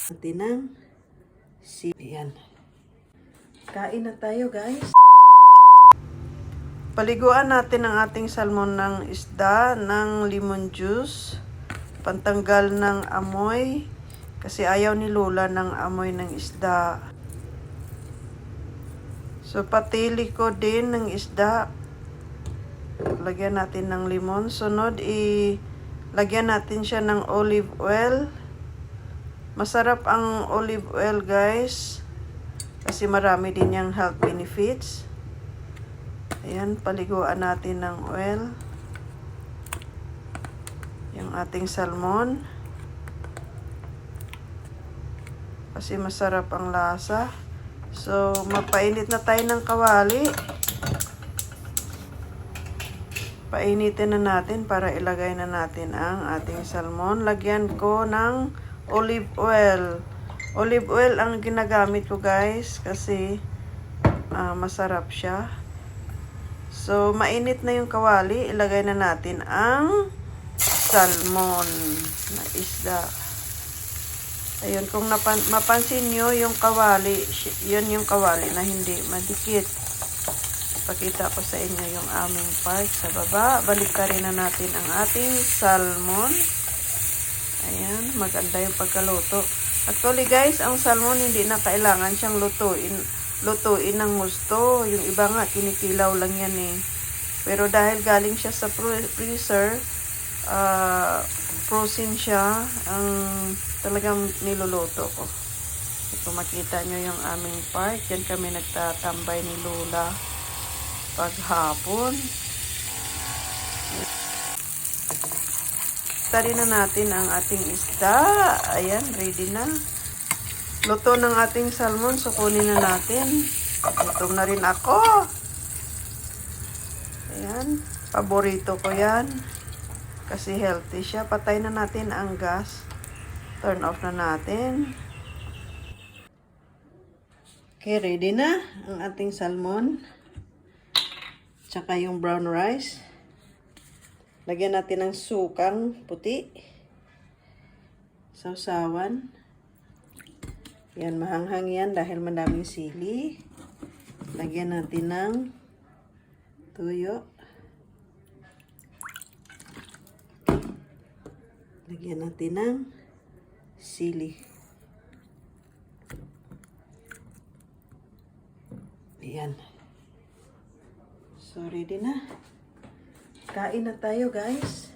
natin ng Ayan. Kain na tayo, guys. Paliguan natin ang ating salmon ng isda ng lemon juice. Pantanggal ng amoy. Kasi ayaw ni Lola ng amoy ng isda. So, patili ko din ng isda. Lagyan natin ng limon. Sunod, lagyan natin siya ng olive oil. Masarap ang olive oil, guys. Kasi marami din yung health benefits. Ayan, paliguan natin ng oil. Yung ating salmon. Kasi masarap ang lasa. So, mapainit na tayo ng kawali. Painitin na natin para ilagay na natin ang ating salmon. Lagyan ko ng olive oil. Olive oil ang ginagamit ko, guys, kasi masarap siya. So, mainit na yung kawali. Ilagay na natin ang salmon na isda. Ayun, kung mapansin nyo yung kawali, yun yung kawali na hindi madikit. Pakita ko sa inyo yung aming part sa baba. Balik ka rin na natin ang ating salmon. Ayan, maganda yung pagkaluto. Actually, guys, ang salmon hindi na kailangan siyang lutuin ng gusto. Yung iba nga, kinikilaw lang yan eh. Pero dahil galing siya sa freezer, frozen siya, ang talagang niluluto ko. Kung makita nyo yung aming part, yan kami nagtatambay ni Lola paghapon. Tari na natin ang ating isda. Ayan, ready na. Luto ng ating salmon, so kunin na natin. Gutom na rin ako. Ayan, paborito ko yan. Kasi healthy siya. Patay na natin ang gas. Turn off na natin. Okay, ready na ang ating salmon. Tsaka yung brown rice. Lagyan natin ng sukang puti. Sausawan. Yan, mahanghang yan dahil madaming sili. Lagyan natin ng tuyo. Lagyan natin ng sili. Ayan. So, ready na. Kain na tayo, guys.